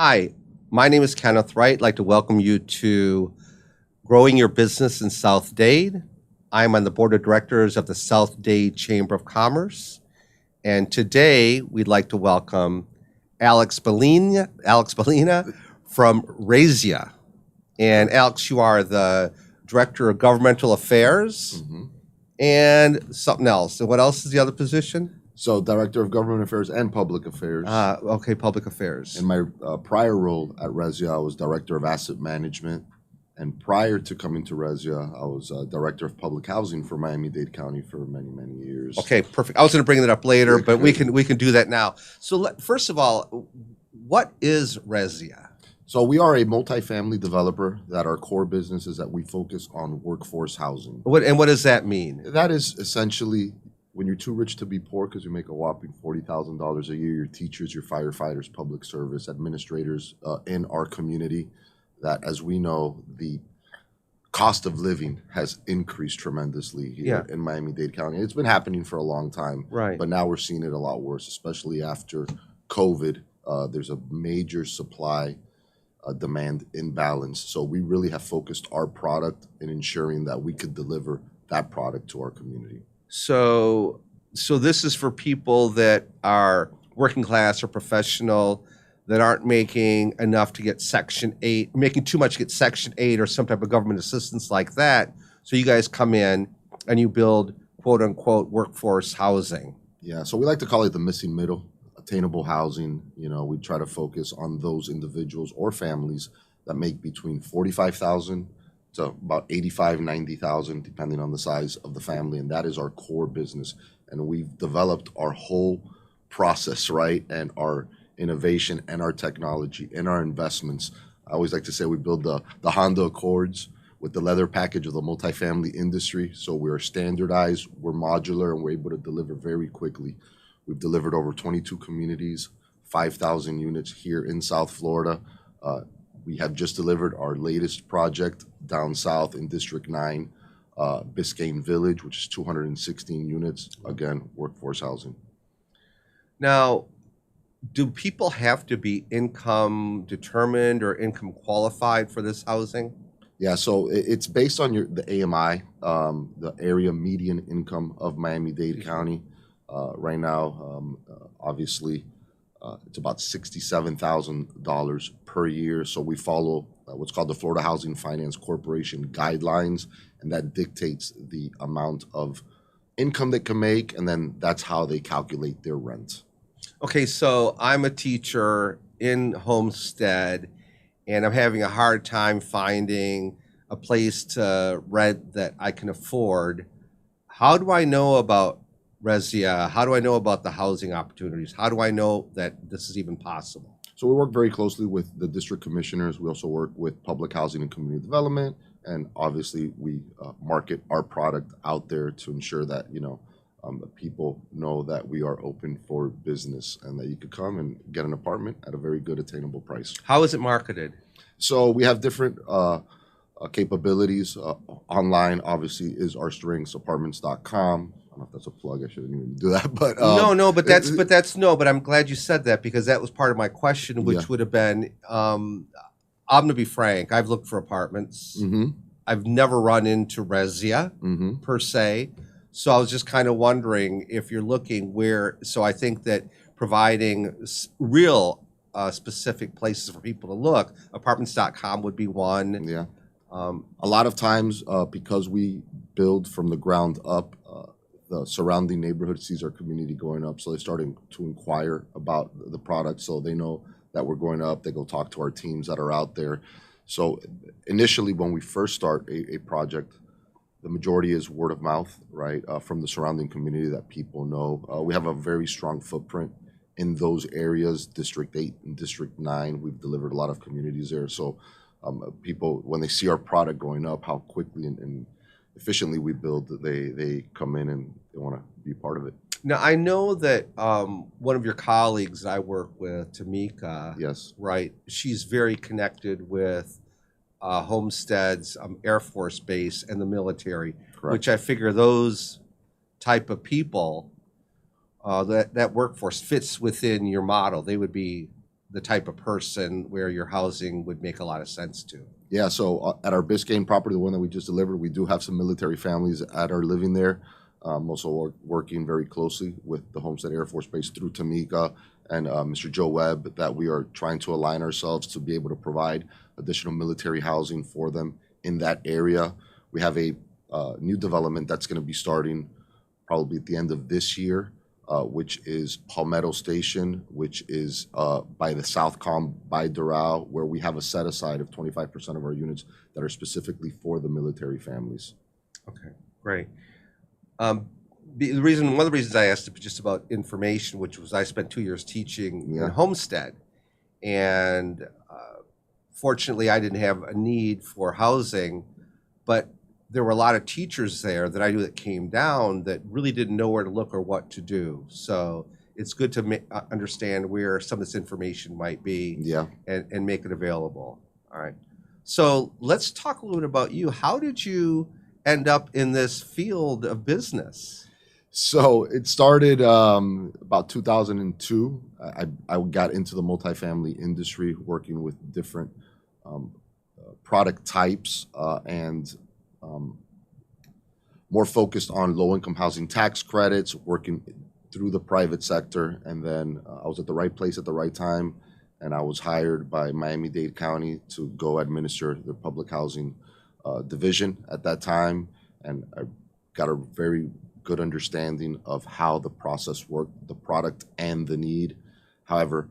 Hi, my name is Kenneth Wright. I'd like to welcome you to Growing Your Business in South-Dade. I'm on the board of directors of the South-Dade Chamber of Commerce. And today we'd like to welcome Ballina from Terrazia. And Alex, you are the Director of Governmental Affairs and something else. And what else is the other position? So, Director of Government Affairs and Public Affairs. Okay, Public Affairs. In my prior role at Terrazia, I was Director of Asset Management. And prior to coming to Terrazia, I was Director of Public Housing for Miami-Dade County for many, many years. Okay, perfect. I was going to bring that up later, but we can do that now. So, first of all, what is Terrazia? So we are a multifamily developer that our core business is that we focus on workforce housing. What does that mean? That is essentially when you're too rich to be poor because you make a whopping $40,000 a year, your teachers, your firefighters, public service administrators in our community, that as we know, the cost of living has increased tremendously here in Miami-Dade County. It's been happening for a long time, right? But now we're seeing it a lot worse, especially after COVID. There's a major supply demand imbalance. So we really have focused our product in ensuring that we could deliver that product to our community. So this is for people that are working class or professional that aren't making enough to get Section 8, making too much to get Section 8 or some type of government assistance like that. So you guys come in and you build quote unquote workforce housing. Yeah, so we like to call it the missing middle. Attainable housing, we try to focus on those individuals or families that make between $45,000 to about $85,000, $90,000, depending on the size of the family, and that is our core business. And we've developed our whole process, right, and our innovation and our technology and our investments. I always like to say we build the Honda Accords with the leather package of the multifamily industry. So we're standardized, we're modular, and we're able to deliver very quickly. We've delivered over 22 communities, 5,000 units here in South Florida. We have just delivered our latest project down south in District 9, Biscayne Village, which is 216 units, again, workforce housing. Now, do people have to be income determined or income qualified for this housing? Yeah, so it's based on the AMI, the area median income of Miami-Dade County. Right now, obviously, it's about $67,000 per year. So we follow what's called the Florida Housing Finance Corporation guidelines, and that dictates the amount of income they can make, and then that's how they calculate their rent. Okay, so I'm a teacher in Homestead, and I'm having a hard time finding a place to rent that I can afford. How do I know about Terrazia? How do I know about the housing opportunities? How do I know that this is even possible? So we work very closely with the district commissioners. We also work with public housing and community development. And obviously we market our product out there to ensure that, people know that we are open for business and that you could come and get an apartment at a very good attainable price. How is it marketed? So we have different capabilities. Online, obviously, is our strengths, apartments.com. I don't know if that's a plug. I shouldn't even do that, but but I'm glad you said that because that was part of my question, which would have been, I'm gonna be frank. I've looked for apartments. I've never run into Terrazia per se, so I was just kind of wondering if you're looking where. So I think that providing real specific places for people to look, apartments.com would be one. Yeah, a lot of times because we build from the ground up. The surrounding neighborhood sees our community going up, so they're starting to inquire about the product, so they know that we're going up. They go talk to our teams that are out there. So initially, when we first start a project, the majority is word of mouth, right, from the surrounding community that people know. We have a very strong footprint in those areas, District 8 and District 9. We've delivered a lot of communities there. So people, when they see our product going up, how quickly and efficiently we build, they come in and they want to be part of it. Now, I know that one of your colleagues I work with, Tamika, yes, right, she's very connected with Homestead's Air Force Base and the military, correct. Which I figure those type of people, that workforce fits within your model. They would be the type of person where your housing would make a lot of sense to. Yeah, so at our Biscayne property, the one that we just delivered, we do have some military families that are living there. Also working very closely with the Homestead Air Force Base through Tamika and Mr. Joe Webb, that we are trying to align ourselves to be able to provide additional military housing for them in that area. We have a new development that's going to be starting probably at the end of this year, which is Palmetto Station, which is by the Southcom by Doral, where we have a set aside of 25% of our units that are specifically for the military families. Okay, great. One of the reasons I asked just about information, which was I spent 2 years teaching in Homestead, and fortunately I didn't have a need for housing, but there were a lot of teachers there that I knew that came down that really didn't know where to look or what to do. So it's good to understand where some of this information might be, and make it available. All right. So let's talk a little bit about you. How did you end up in this field of business? So it started about 2002. I got into the multifamily industry, working with different product types and more focused on low-income housing tax credits, working through the private sector. And then I was at the right place at the right time, and I was hired by Miami-Dade County to go administer the public housing division at that time. And I got a very good understanding of how the process worked, the product and the need. However,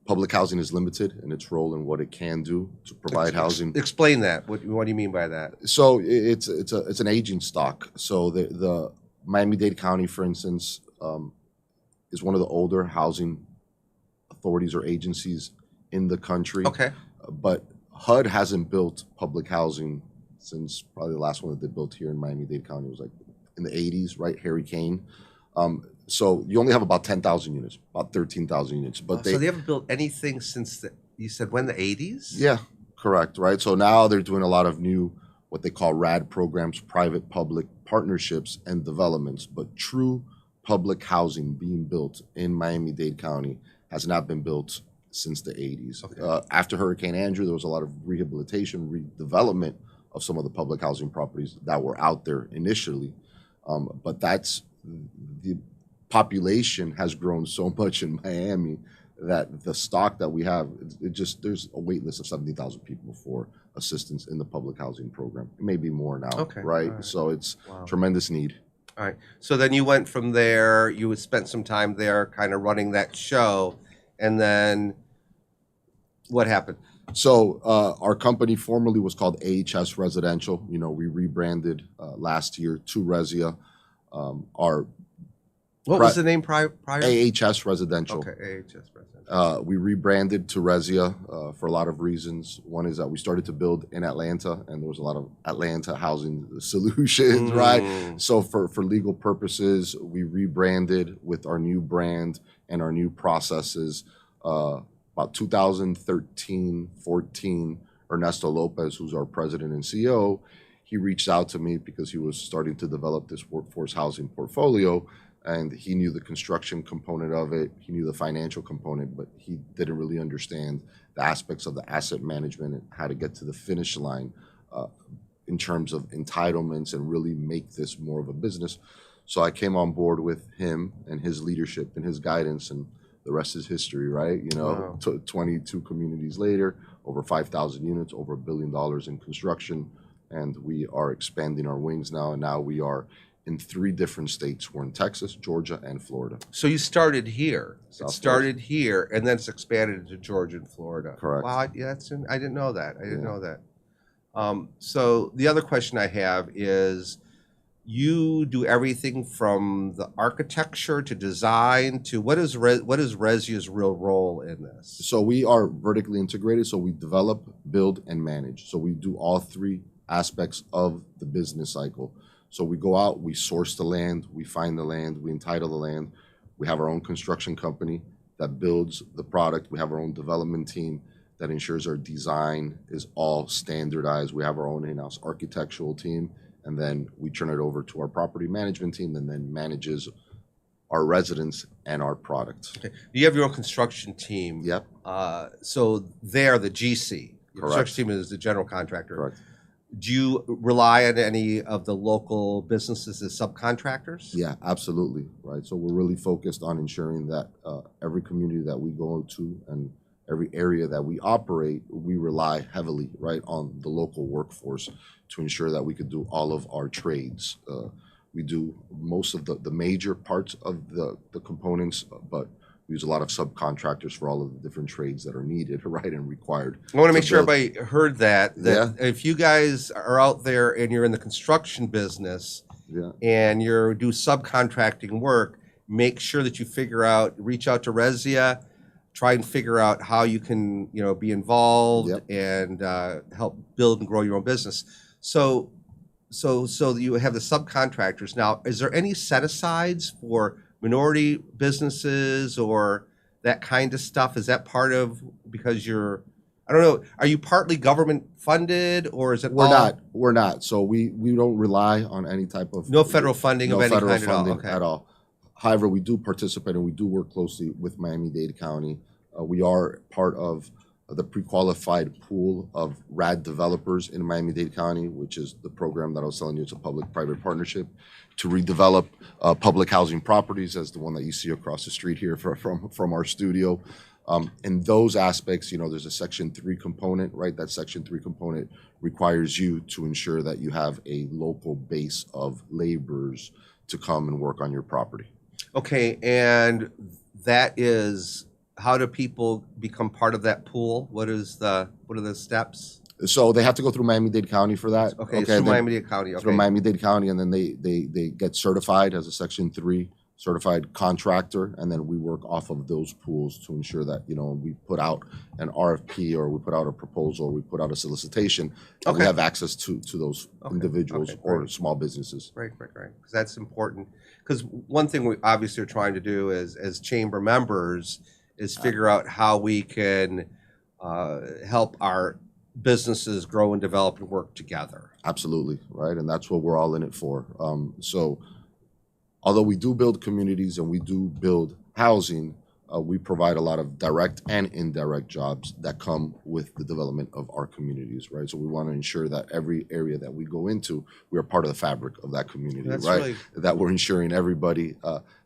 public housing is limited in its role and what it can do to provide housing. Explain that. What do you mean by that? So it's an aging stock. So the Miami-Dade County, for instance, is one of the older housing authorities or agencies in the country. Okay. But HUD hasn't built public housing since probably the last one that they built here in Miami-Dade County was like in the 80s, right? Harry Kane. So you only have about 10,000 units, about 13,000 units. But so they haven't built anything since you said when, the 80s? Yeah, correct, right? So now they're doing a lot of new, what they call RAD programs, private-public partnerships and developments. But true public housing being built in Miami-Dade County has not been built since the 80s. Okay. After Hurricane Andrew, there was a lot of rehabilitation, redevelopment of some of the public housing properties that were out there initially. But the population has grown so much in Miami that the stock that we have, there's a wait list of 70,000 people for assistance in the public housing program. It may be more now, right? So it's tremendous need. All right. So then you went from there, you had spent some time there kind of running that show, and then what happened? So our company formerly was called AHS Residential. You know, we rebranded last year to Terrazia. What was the name prior? AHS Residential. Okay, AHS Residential. We rebranded to Terrazia for a lot of reasons. One is that we started to build in Atlanta, and there was a lot of Atlanta housing solutions, right? So for legal purposes, we rebranded with our new brand and our new processes. About 2013, 14, Ernesto Lopez, who's our president and CEO, he reached out to me because he was starting to develop this workforce housing portfolio, and he knew the construction component of it, he knew the financial component, but he didn't really understand the aspects of the asset management and how to get to the finish line in terms of entitlements and really make this more of a business. So I came on board with him and his leadership and his guidance, and the rest is history, right? You know, 22 communities later, over 5,000 units, over $1 billion in construction, and we are expanding our wings now. And now we are in 3 different states. We're in Texas, Georgia, and Florida. So you started here. South It started here, and then it's expanded into Georgia and Florida. Correct. Wow, yeah, I didn't know that. I didn't know that. So the other question I have is, you do everything from the architecture to design to what is Resia's real role in this? So we are vertically integrated. So we develop, build, and manage. So we do all 3 aspects of the business cycle. So we go out, we source the land, we find the land, we entitle the land. We have our own construction company that builds the product. We have our own development team that ensures our design is all standardized. We have our own in-house architectural team. And then we turn it over to our property management team, and then manages our residents and our product. Okay. You have your own construction team. Yep. So they're the GC. Your Correct. construction team is the general contractor. Correct. Do you rely on any of the local businesses as subcontractors? Yeah, absolutely. Right. So we're really focused on ensuring that every community that we go to and every area that we operate, we rely heavily, right, on the local workforce to ensure that we could do all of our trades. We do most of the major parts of the components, but we use a lot of subcontractors for all of the different trades that are needed, right, and required. I want to make sure build. everybody heard that if you guys are out there and you're in the construction business Yeah. and you do subcontracting work, make sure that you reach out to Terrazia, try and figure out how you can, be involved and help build and grow your own business. So you have the subcontractors. Now, is there any set-asides for minority businesses or that kind of stuff? Is that part of, because I don't know, are you partly government funded or is it We're not. So we don't rely on any type of no federal funding of any kind at all? Okay. At all. However, we do participate and we do work closely with Miami-Dade County. We are part of the pre-qualified pool of RAD developers in Miami-Dade County, which is the program that I was telling you. It's a public-private partnership to redevelop public housing properties, as the one that you see across the street here from our studio. In those aspects, there's a Section 3 component, right? That Section 3 component requires you to ensure that you have a local base of laborers to come and work on your property. Okay, and that is, how do people become part of that pool? What are the steps? So they have to go through Miami-Dade County for that. Okay, through Miami-Dade County. Okay. Through Miami-Dade County, and then they get certified as a Section 3 certified contractor, and then we work off of those pools to ensure that we put out an RFP or we put out a proposal or we put out a solicitation. And we have access to those individuals or small businesses. Right. Because that's important. Because one thing we obviously are trying to do as chamber members is figure out how we can help our businesses grow and develop and work together. Absolutely, right? And that's what we're all in it for. So although we do build communities and we do build housing, we provide a lot of direct and indirect jobs that come with the development of our communities, right? So we want to ensure that every area that we go into, we are part of the fabric of that community, right? That we're ensuring everybody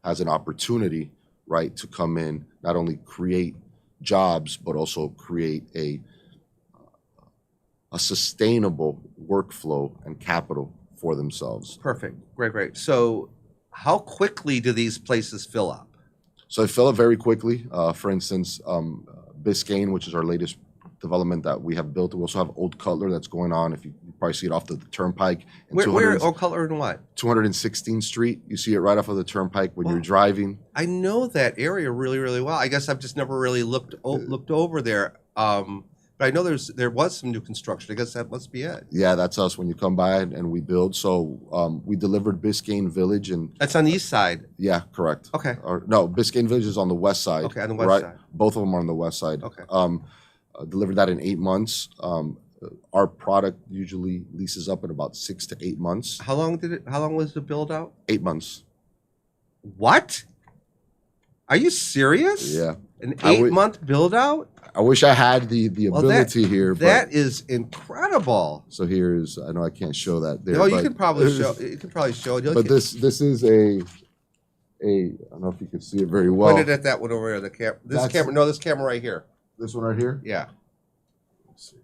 has an opportunity, right, to come in, not only create jobs, but also create a sustainable workflow and capital for themselves. Perfect. Great. So how quickly do these places fill up? So they fill up very quickly. For instance, Biscayne, which is our latest development that we have built. We also have Old Cutler that's going on. If you probably see it off the Turnpike. Where Old Cutler and what? 216th Street. You see it right off of the Turnpike when you're driving. I know that area really, really well. I guess I've just never really looked over there. But I know there was some new construction. I guess that must be it. Yeah, that's us when you come by and we build. So we delivered Biscayne Village. And that's on the east side. Yeah, correct. Okay. No, Biscayne Village is on the west side. Okay, on the west side. Both of them are on the west side. Okay. Delivered that in 8 months. Our product usually leases up in about 6 to 8 months. How long was the build out? 8 months. What? Are you serious? Yeah. An 8-month build out? I wish I had the ability here. That is incredible. So here's, I know I can't show that there. No, you can probably show. You can probably show it. But this is a I don't know if you can see it very well. Point it at that one over there. This camera right here. This one right here? Yeah. Let's see.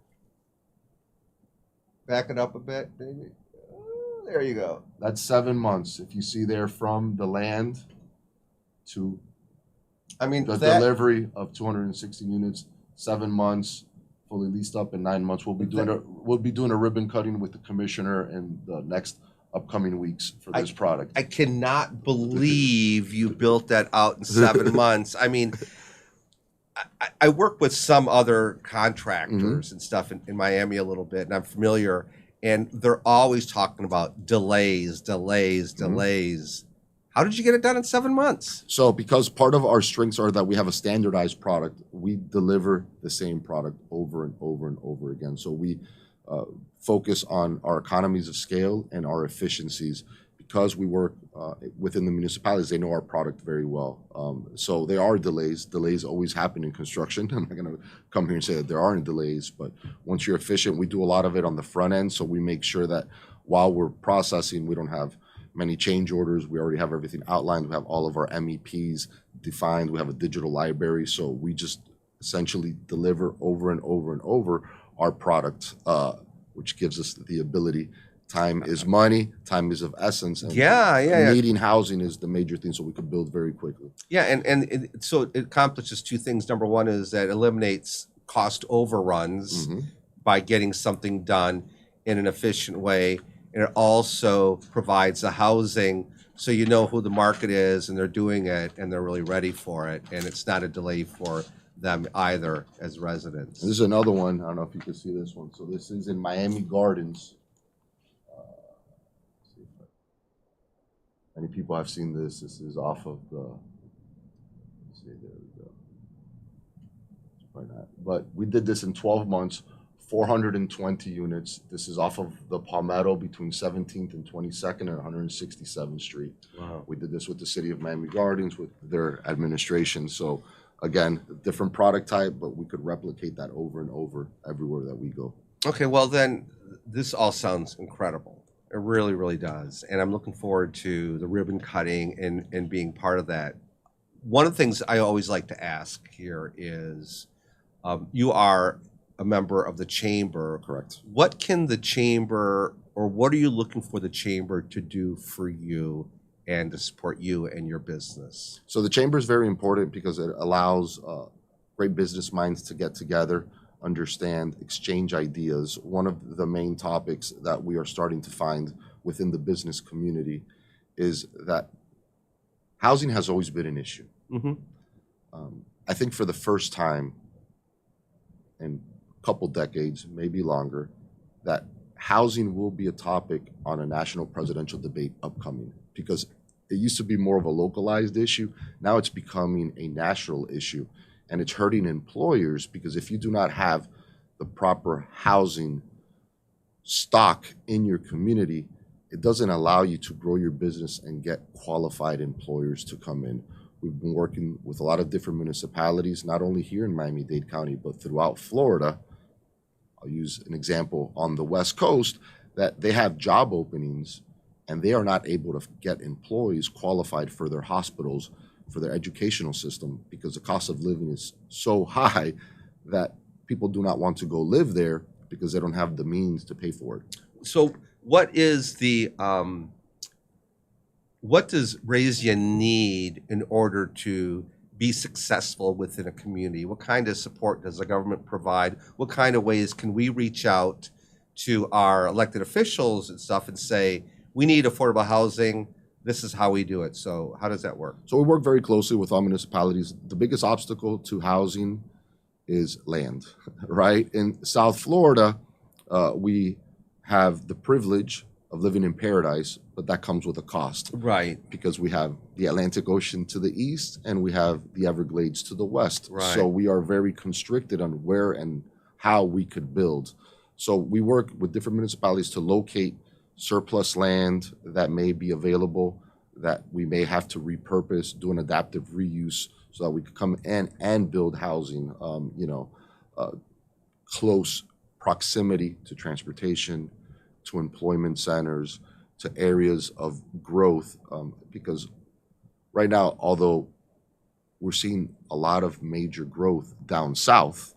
Back it up a bit, maybe. Oh, there you go. That's 7 months. If you see there from the land to the delivery of 260 units, 7 months, fully leased up in 9 months. We'll be doing a ribbon cutting with the commissioner in the next upcoming weeks for this product. I cannot believe you built that out in 7 months. I mean, I work with some other contractors and stuff in Miami a little bit, and I'm familiar, and they're always talking about delays. How did you get it done in 7 months? So because part of our strengths are that we have a standardized product, we deliver the same product over and over and over again. So we focus on our economies of scale and our efficiencies, because we work within the municipalities, they know our product very well. So there are delays. Delays always happen in construction. I'm not going to come here and say that there aren't delays, but once you're efficient, we do a lot of it on the front end. So we make sure that while we're processing, we don't have many change orders. We already have everything outlined. We have all of our MEPs defined. We have a digital library. So we just essentially deliver over and over and over our product, which gives us the ability. Time is money. Time is of essence. And needing housing is the major thing, so we can build very quickly. Yeah, and so it accomplishes two things. Number one is that it eliminates cost overruns by getting something done in an efficient way, and it also provides the housing so you know who the market is and they're doing it and they're really ready for it, and it's not a delay for them either as residents. And this is another one. I don't know if you can see this one. So this is in Miami Gardens. Many people have seen this. This is off of the, let's see, there we go. Probably not. But we did this in 12 months, 420 units. This is off of the Palmetto between 17th and 22nd and 167th Street. Wow. We did this with the city of Miami Gardens, with their administration. So again, different product type, but we could replicate that over and over everywhere that we go. Okay, well then, this all sounds incredible. It really, really does. And I'm looking forward to the ribbon cutting and being part of that. One of the things I always like to ask here is, you are a member of the chamber. Correct. What can the chamber, or what are you looking for the chamber to do for you and to support you and your business? So the chamber is very important because it allows great business minds to get together, understand, exchange ideas. One of the main topics that we are starting to find within the business community is that housing has always been an issue. I think for the first time in a couple decades, maybe longer, that housing will be a topic on a national presidential debate upcoming, because it used to be more of a localized issue. Now it's becoming a national issue. And it's hurting employers, because if you do not have the proper housing stock in your community, it doesn't allow you to grow your business and get qualified employers to come in. We've been working with a lot of different municipalities, not only here in Miami-Dade County, but throughout Florida. I'll use an example on the West Coast, that they have job openings and they are not able to get employees qualified for their hospitals, for their educational system, because the cost of living is so high that people do not want to go live there because they don't have the means to pay for it. So what is the what does Terrazia need in order to be successful within a community? What kind of support does the government provide? What kind of ways can we reach out to our elected officials and stuff and say, we need affordable housing, this is how we do it? So how does that work? So we work very closely with all municipalities. The biggest obstacle to housing is land, right? In South Florida, we have the privilege of living in paradise, but that comes with a cost. Right. Because we have the Atlantic Ocean to the east and we have the Everglades to the west. Right. So we are very constricted on where and how we could build. So we work with different municipalities to locate surplus land that may be available, that we may have to repurpose, do an adaptive reuse, so that we could come in and build housing, close proximity to transportation, to employment centers, to areas of growth. Because right now, although we're seeing a lot of major growth down south,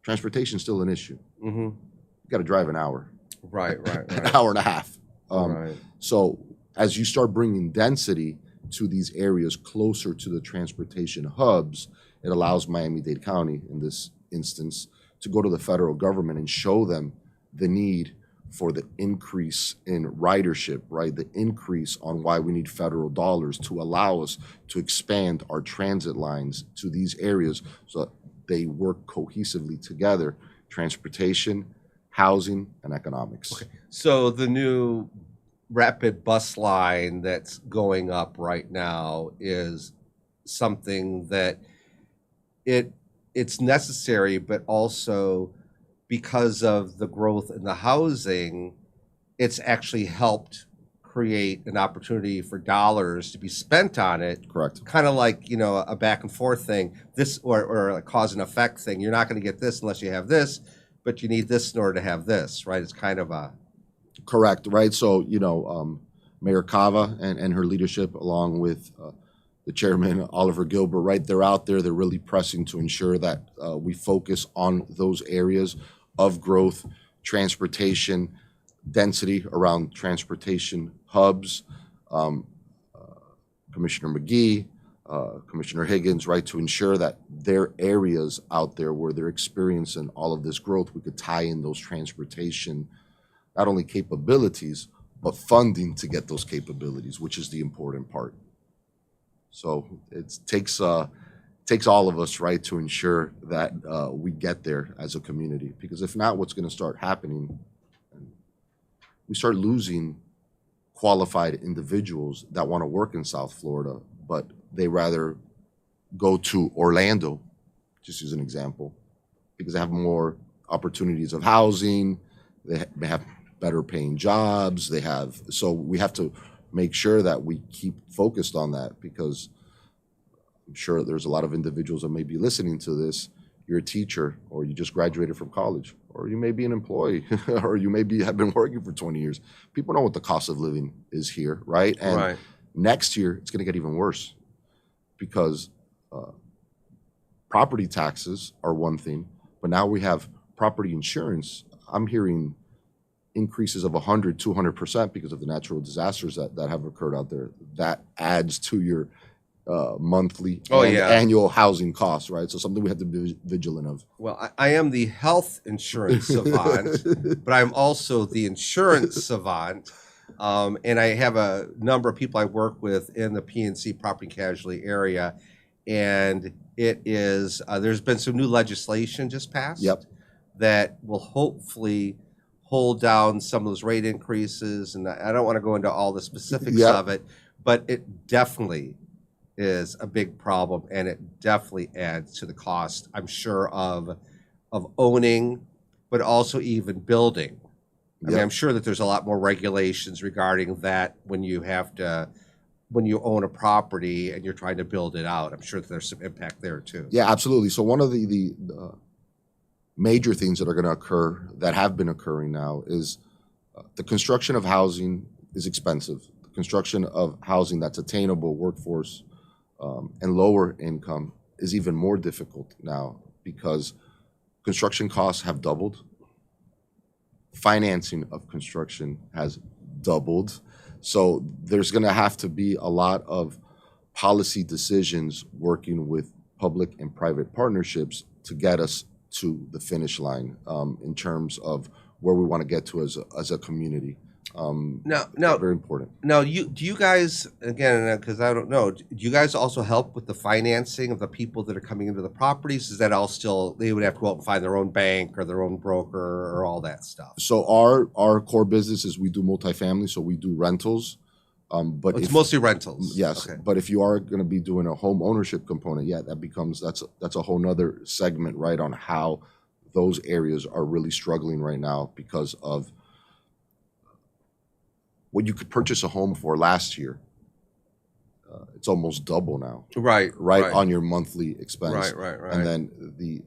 transportation is still an issue. You got to drive an hour. Right. An hour and a half. Right. So as you start bringing density to these areas closer to the transportation hubs, it allows Miami-Dade County, in this instance, to go to the federal government and show them the need for the increase in ridership, right? The increase on why we need federal dollars to allow us to expand our transit lines to these areas so that they work cohesively together: transportation, housing, and economics. Okay. So the new rapid bus line that's going up right now is something that it's necessary, but also because of the growth in the housing, it's actually helped create an opportunity for dollars to be spent on it. Correct. Kind of like, a back and forth thing, this or a cause and effect thing. You're not going to get this unless you have this, but you need this in order to have this, right? It's kind of a... Correct, right? So, Mayor Cava and her leadership, along with the chairman, Oliver Gilbert, right? They're out there. They're really pressing to ensure that we focus on those areas of growth, transportation, density around transportation hubs. Commissioner McGee, Commissioner Higgins, right, to ensure that there are areas out there where they're experiencing all of this growth, we could tie in those transportation, not only capabilities, but funding to get those capabilities, which is the important part. So it takes all of us, right, to ensure that we get there as a community. Because if not, what's going to start happening, we start losing qualified individuals that want to work in South Florida, but they rather go to Orlando, just as an example, because they have more opportunities of housing, they have better paying jobs, so we have to make sure that we keep focused on that, because I'm sure there's a lot of individuals that may be listening to this. You're a teacher, or you just graduated from college, or you may be an employee, or you have been working for 20 years. People know what the cost of living is here, right? And next year, it's going to get even worse, because property taxes are one thing, but now we have property insurance. I'm hearing increases of 100, 200% because of the natural disasters that have occurred out there. That adds to your monthly annual housing costs, right? So something we have to be vigilant of. Well, I am the health insurance savant, but I'm also the insurance savant. And I have a number of people I work with in the PNC property casualty area. And it is, there's been some new legislation just passed that will hopefully hold down some of those rate increases. And I don't want to go into all the specifics of it, but it definitely is a big problem, and it definitely adds to the cost, I'm sure, of owning, but also even building. I mean, I'm sure that there's a lot more regulations regarding that when you own a property and you're trying to build it out. I'm sure that there's some impact there too. Yeah, absolutely. So one of the major things that are going to occur, that have been occurring now, is the construction of housing is expensive. The construction of housing that's attainable, workforce, and lower income is even more difficult now, because construction costs have doubled. Financing of construction has doubled. So there's going to have to be a lot of policy decisions working with public and private partnerships to get us to the finish line in terms of where we want to get to as a community. Now, very important. Now, do you guys, again, because I don't know, do you guys also help with the financing of the people that are coming into the properties? Is that all still, they would have to go out and find their own bank or their own broker or all that stuff? So our core business is we do multifamily, so we do rentals. But it's mostly rentals. Yes, okay. But if you are going to be doing a home ownership component, that's a whole nother segment, right, on how those areas are really struggling right now because of what you could purchase a home for last year. It's almost double now. Right. On your monthly expense. Right. And then the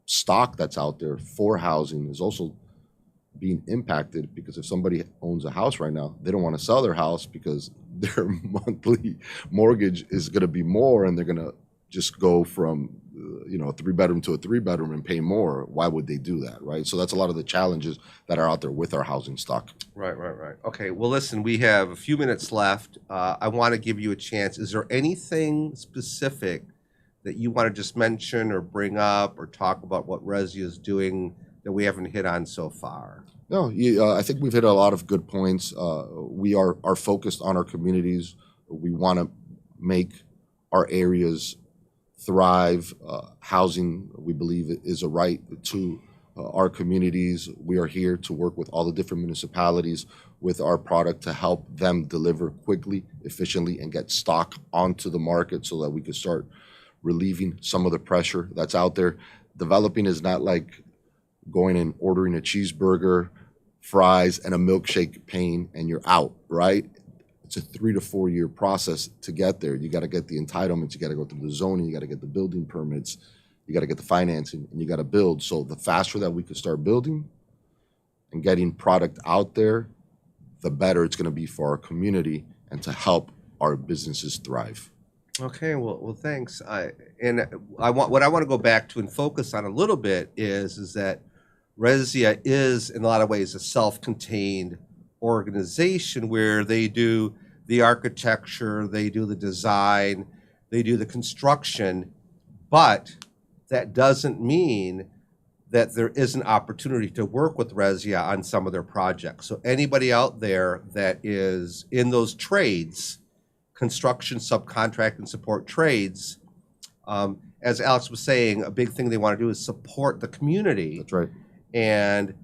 stock that's out there for housing is also being impacted, because if somebody owns a house right now, they don't want to sell their house because their monthly mortgage is going to be more, and they're going to just go from a 3-bedroom to a 3-bedroom and pay more. Why would they do that, right? So that's a lot of the challenges that are out there with our housing stock. Right. Okay, well, listen, we have a few minutes left. I want to give you a chance. Is there anything specific that you want to just mention or bring up or talk about what Terrazia is doing that we haven't hit on so far? No, I think we've hit a lot of good points. We are focused on our communities. We want to make our areas thrive. Housing, we believe, is a right to our communities. We are here to work with all the different municipalities with our product to help them deliver quickly, efficiently, and get stock onto the market so that we can start relieving some of the pressure that's out there. Developing is not like going and ordering a cheeseburger, fries, and a milkshake, paying, and you're out, right? it's a 3 to 4 year process to get there. You got to get the entitlements, you got to go through the zoning, you got to get the building permits, you got to get the financing, and you got to build. So the faster that we could start building and getting product out there, the better it's going to be for our community and to help our businesses thrive. Okay, well, thanks. What I want to go back to and focus on a little bit is that Terrazia is in a lot of ways a self-contained organization where they do the architecture, they do the design, they do the construction, but that doesn't mean that there is an opportunity to work with Terrazia on some of their projects. So anybody out there that is in those trades, construction, subcontract, and support trades, as Alex was saying, a big thing they want to do is support the community. That's right. And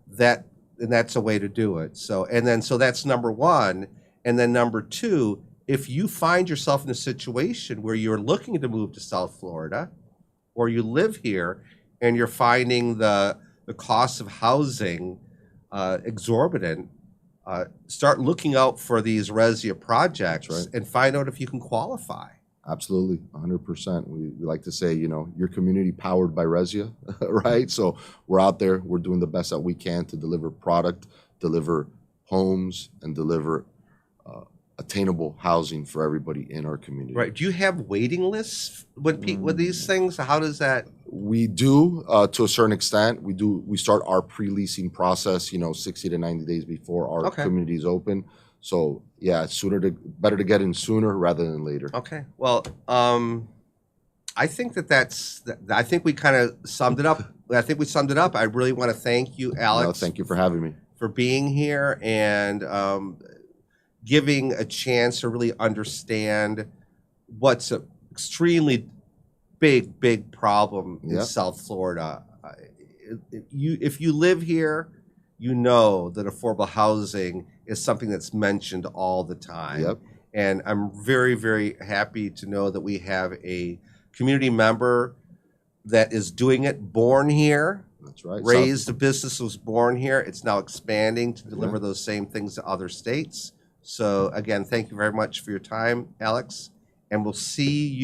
that's a way to do it. So that's number one. And then number two, if you find yourself in a situation where you're looking to move to South Florida, or you live here and you're finding the cost of housing exorbitant, start looking out for these Terrazia projects. That's right. And find out if you can qualify. Absolutely, 100%. We like to say, your community powered by Terrazia, right? So we're out there, we're doing the best that we can to deliver product, deliver homes, and deliver attainable housing for everybody in our community. Right. Do you have waiting lists with these things? How does that? We do, to a certain extent. We start our pre-leasing process, 60 to 90 days before our community is open. So yeah, better to get in sooner rather than later. Okay. Well, I think I think we kind of summed it up. I really want to thank you, Alex. No, thank you for having me. For being here and giving a chance to really understand what's an extremely big problem in South Florida. If you live here, you know that affordable housing is something that's mentioned all the time. Yep. And I'm very, very happy to know that we have a community member that is doing it, born here. That's right. Raised, the business was born here. It's now expanding to deliver those same things to other states. So again, thank you very much for your time, Alex. And we'll see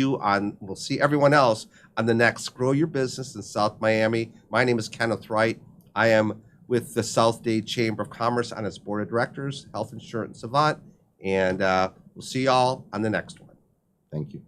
everyone else on the next Grow Your Business in South Miami. My name is Kenneth Wright. I am with the South-Dade Chamber of Commerce on its board of directors, health insurance Savant. And we'll see y'all on the next one. Thank you.